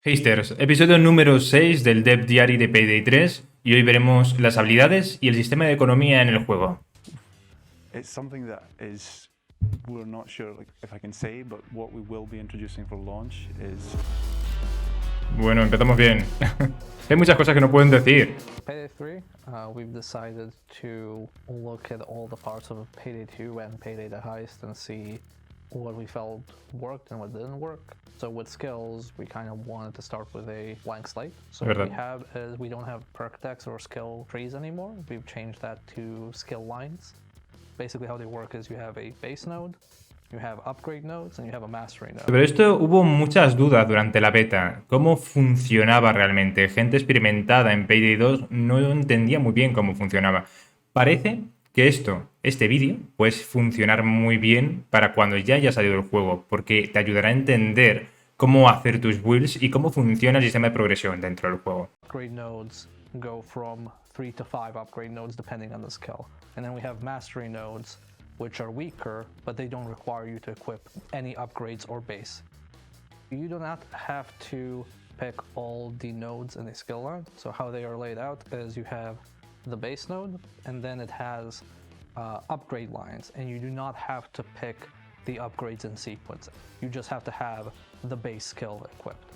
Heisters, episodio número 6 del Dev Diary de Payday 3 y hoy veremos las habilidades y el sistema de economía en el juego. It's something that is we're not sure if I can say, but what we will be introducing for launch is. Bueno, empezamos bien. Hay muchas cosas que no pueden decir. Payday 3, we've decided to look at all the parts of Payday 2 and Payday the Heist and see what we felt worked and what didn't work. So with skills, we kind of wanted to start with a blank slate. So what we have is we don't have perk decks or skill trees anymore. We've changed that to skill lines. Basically how they work is you have a base node, you have upgrade nodes, and you have a mastery node. Sobre esto hubo muchas dudas durante la beta. ¿Cómo funcionaba realmente? Gente experimentada en Payday 2 no entendía muy bien cómo funcionaba. Parece que este vídeo, puede funcionar muy bien para cuando ya haya salido el juego, porque te ayudará a entender cómo hacer tus builds y cómo funciona el sistema de progresión dentro del juego. Upgrade nodes go from 3 to 5 upgrade nodes depending on the skill. And then we have mastery nodes, which are weaker, but they don't require you to equip any upgrades or base. You do not have to pick all the nodes in the skill line. So how they are laid out is you have the base node, and then it has upgrade lines, and you do not have to pick the upgrades in sequence. You just have to have the base skill equipped.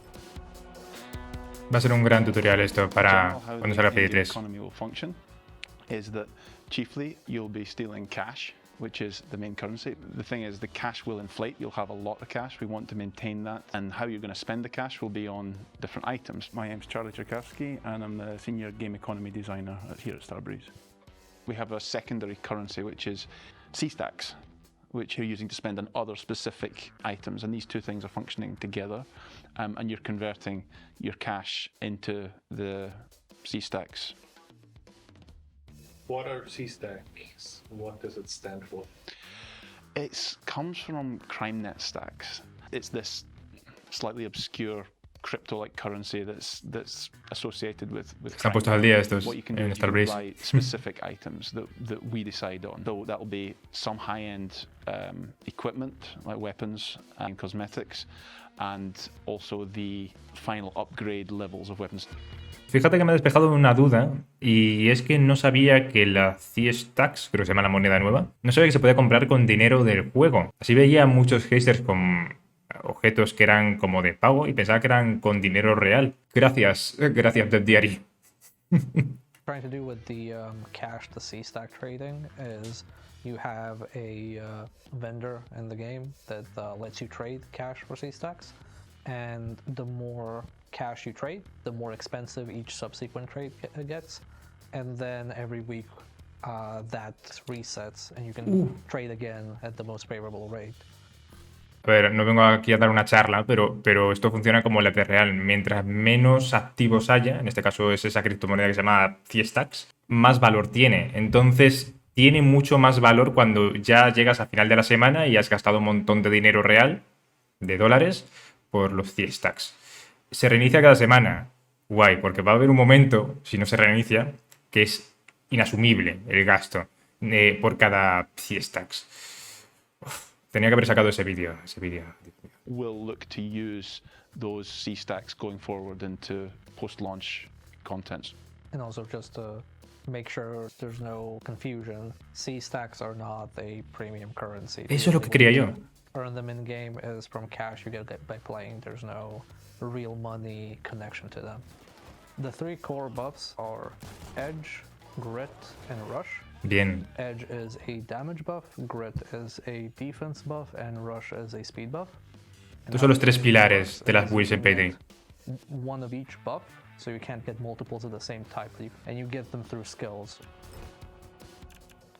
Va a ser un gran tutorial esto para cuando salga Payday 3. Economy will function is that chiefly you'll be stealing cash, which is the main currency. The thing is, the cash will inflate. You'll have a lot of cash. We want to maintain that. And how you're going to spend the cash will be on different items. My name's Charlie Tchaikovsky, and I'm the Senior Game Economy Designer here at Starbreeze. We have a secondary currency, which is C-stacks, which you're using to spend on other specific items. And these two things are functioning together. And you're converting your cash into the C-stacks. What are C-stacks? What does it stand for? It comes from CrimeNet stacks. It's this slightly obscure crypto-like currency that's associated with Están puestos al día estos what you can do en is you Starbreeze. buy specific items that we decide on. So that'll be some high-end equipment like weapons and cosmetics, and also the final upgrade levels of weapons. Fíjate que me ha despejado una duda, y es que no sabía que la C-Stacks, creo que se llama la moneda nueva, no sabía que se podía comprar con dinero del juego. Así veía muchos heisters con objetos que eran como de pago y pensaba que eran con dinero real. Gracias Dev Diary. Trying to do with the cash to C-stack trading is you have a vendor in the game that lets you trade cash for C-stacks, and the more cash you trade, the more expensive each subsequent trade gets, and then every week that resets and you can trade again at the most favorable rate. A ver, no vengo aquí a dar una charla, pero esto funciona como la vida real. Mientras menos activos haya, en este caso es esa criptomoneda que se llama C-Stacks, más valor tiene. Entonces, tiene mucho más valor cuando ya llegas al final de la semana y has gastado un montón de dinero real, de dólares, por los C-Stacks. Se reinicia cada semana. Guay, porque va a haber un momento, si no se reinicia, que es inasumible el gasto por cada C-Stacks. Tenía que haber sacado ese vídeo. We'll look to use those C-stacks going forward into post-launch contents. And also just to make sure there's no confusion, C-stacks are not a premium currency. Eso es lo que quería yo. Earn them in game is from cash you get by playing. There's no real money connection to them. The three core buffs are Edge, Grit, and Rush. Bien. Edge is a damage buff, Grit is a defense buff, and Rush is a speed buff. Estos son los tres pilares de las builds en Payday. One of each buff, so you can't get multiples of the same type, and you get them through skills.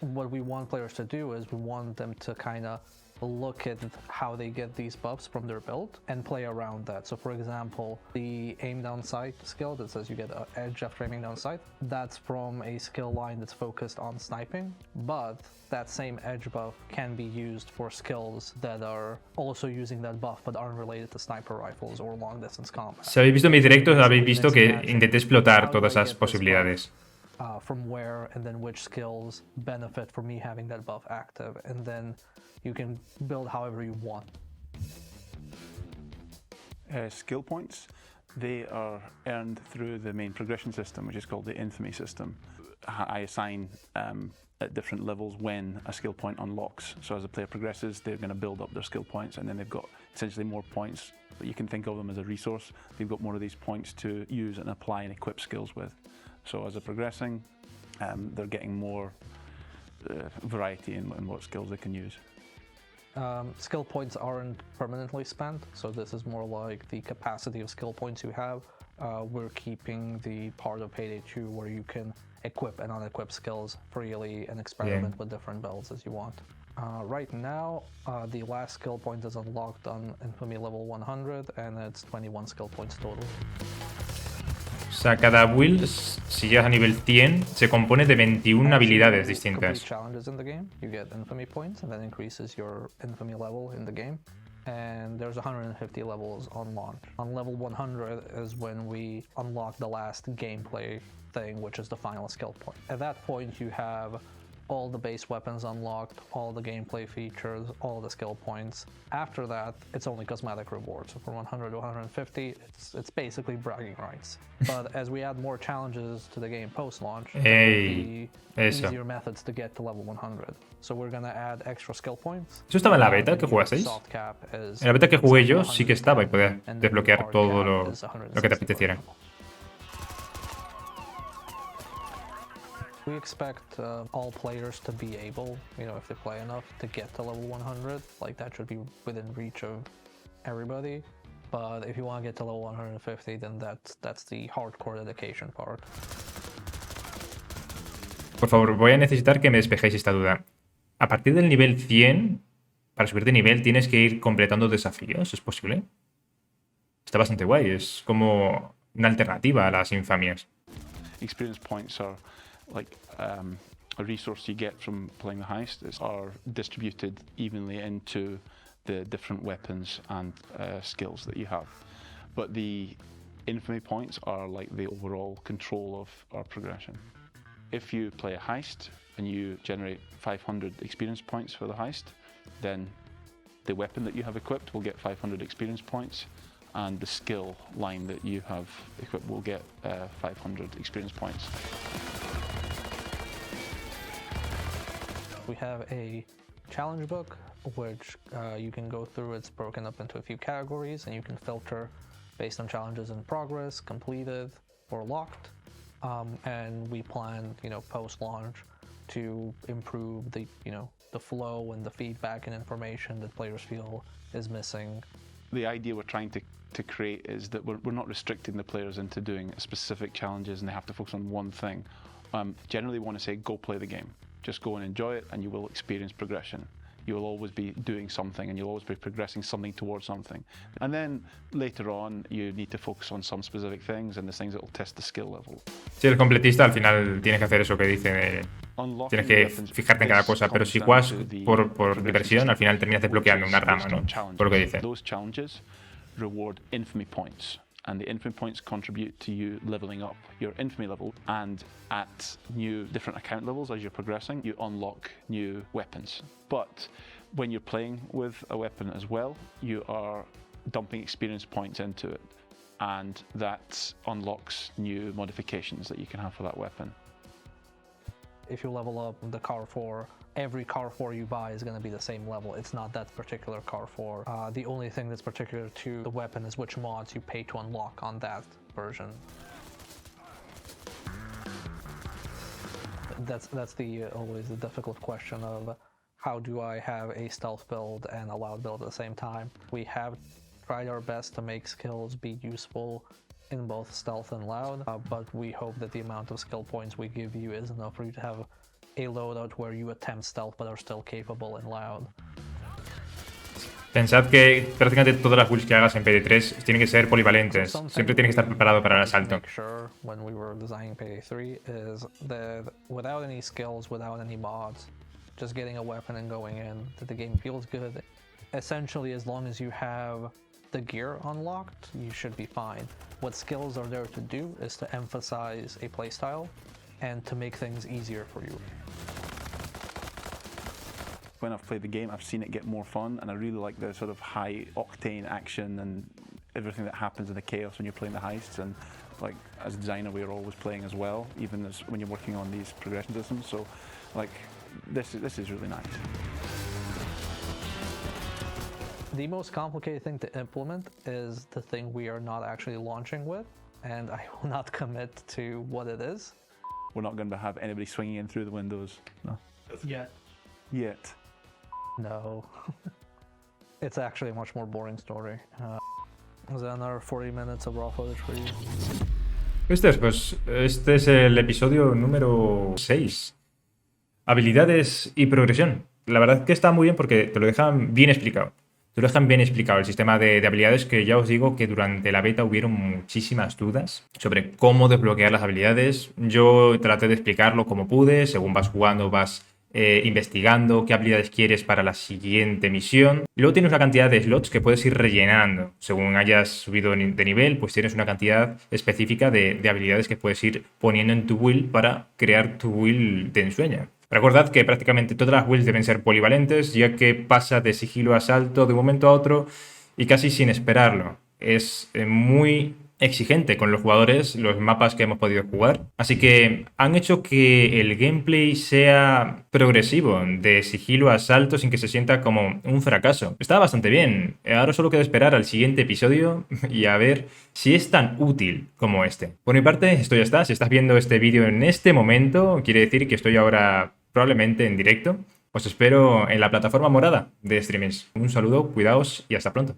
What we want players to do is we want them to kind of look at how they get these buffs from their build and play around that. So for example, the aim down sight skill that says you get an edge after aiming down sight, that's from a skill line that's focused on sniping, but that same edge buff can be used for skills that are also using that buff but aren't related to sniper rifles or long distance combat. Si habéis visto mis directos, habéis visto que intenté explotar todas esas posibilidades. From where and then which skills benefit from me having that buff active, and then you can build however you want. Skill points They are earned through the main progression system, which is called the infamy system. I assign at different levels when a skill point unlocks. So as the player progresses, they're going to build up their skill points, and then they've got essentially more points. But you can think of them as a resource. They've got more of these points to use and apply and equip skills with. So as they're progressing, they're getting more variety in what skills they can use. Skill points aren't permanently spent, so this is more like the capacity of skill points you have. We're keeping the part of Payday 2 where you can equip and unequip skills freely and experiment with different builds as you want. Right now, the last skill point is unlocked on Infamy level 100, and it's 21 skill points total. O sea, cada build, si llegas a nivel 100, se compone de 21 habilidades distintas. Challenges in the game, you get infamy points, and that increases your infamy level in the game. And there's 150 levels on launch. On level 100 is when we unlock the last gameplay thing, which is the final skill point. At that point, you have all the base weapons unlocked, all the gameplay features, all the skill points. After that, it's only cosmetic rewards. So from 100 to 150, it's basically bragging rights. But as we add more challenges to the game post-launch, there will be easier methods to get to level 100. So we're gonna add extra skill points. ¿Eso estaba en la beta que jugasteis? En la beta que jugué yo sí que estaba y podías desbloquear todo lo que te apeteciera. We expect all players to be able, if they play enough, to get to level 100. Like, that should be within reach of everybody. But if you want to get to level 150, then that's the hardcore dedication part. Por favor, voy a necesitar que me despejéis esta duda. A partir del nivel 100, para subir de nivel, tienes que ir completando desafíos. ¿Es posible? Está bastante guay. Es como una alternativa a las infamias. Experience points are like a resource you get from playing the heist. Are distributed evenly into the different weapons and skills that you have. But the infamy points are like the overall control of our progression. If you play a heist and you generate 500 experience points for the heist, then the weapon that you have equipped will get 500 experience points, and the skill line that you have equipped will get 500 experience points. We have a challenge book, which you can go through. It's broken up into a few categories, and you can filter based on challenges in progress, completed, or locked. And we plan, post-launch to improve the flow and the feedback and information that players feel is missing. The idea we're trying to create is that we're not restricting the players into doing specific challenges and they have to focus on one thing. Generally, we want to say, go play the game. Just go and enjoy it, and you will experience progression. You will always be doing something, and you'll always be progressing something towards something. And then later on, you need to focus on some specific things, and there's things that will test the skill level. Si eres completista, al final tienes que hacer eso que dice. Tienes que fijarte en cada cosa, pero si juegas por diversión, al final terminas desbloqueando una rama, ¿no? Por lo que dice. Those challenges reward infamy points, and the infamy points contribute to you leveling up your infamy level, and at new different account levels as you're progressing, you unlock new weapons. But when you're playing with a weapon as well, you are dumping experience points into it, and that unlocks new modifications that you can have for that weapon. If you level up the car 4, every car 4 you buy is going to be the same level. It's not that particular car 4. The only thing that's particular to the weapon is which mods you pay to unlock on that version. That's always the difficult question of how do I have a stealth build and a loud build at the same time. We have tried our best to make skills be useful in both stealth and loud, but we hope that the amount of skill points we give you is enough for you to have a loadout where you attempt stealth but are still capable in loud. Pensad que prácticamente todas las builds que hagas en PD3 tienen que ser polivalentes. Siempre tienes que estar preparado para el asalto. Sure, when we were designing Payday 3, is that without any skills, without any mods, just getting a weapon and going in, that the game feels good. Essentially, as long as you have the gear unlocked, you should be fine. What skills are there to do is to emphasize a playstyle and to make things easier for you. When I've played the game, I've seen it get more fun, and I really like the sort of high octane action and everything that happens in the chaos when you're playing the heists, and like as a designer we're always playing as well, even as when you're working on these progression systems. So like this is really nice. The most complicated thing to implement is the thing we are not actually launching with, and I will not commit to what it is. We're not going to have anybody swinging in through the windows. No. Yet. No. It's actually a much more boring story. Is that another 40 minutes of raw footage for you? Pues este es el episodio número 6. Habilidades y progresión. La verdad es que está muy bien porque te lo dejan bien explicado. Te lo dejan bien explicado el sistema de habilidades, que ya os digo que durante la beta hubieron muchísimas dudas sobre cómo desbloquear las habilidades. Yo traté de explicarlo como pude, según vas jugando vas investigando qué habilidades quieres para la siguiente misión. Y luego tienes una cantidad de slots que puedes ir rellenando. Según hayas subido de nivel, pues tienes una cantidad específica de habilidades que puedes ir poniendo en tu build para crear tu build de ensueño. Recordad que prácticamente todas las builds deben ser polivalentes, ya que pasa de sigilo a asalto de un momento a otro y casi sin esperarlo. Es muy exigente con los jugadores los mapas que hemos podido jugar. Así que han hecho que el gameplay sea progresivo, de sigilo a asalto, sin que se sienta como un fracaso. Está bastante bien. Ahora solo queda esperar al siguiente episodio y a ver si es tan útil como este. Por mi parte, esto ya está. Si estás viendo este vídeo en este momento, quiere decir que estoy ahora probablemente en directo. Os espero en la plataforma morada de streamings. Un saludo, cuidaos y hasta pronto.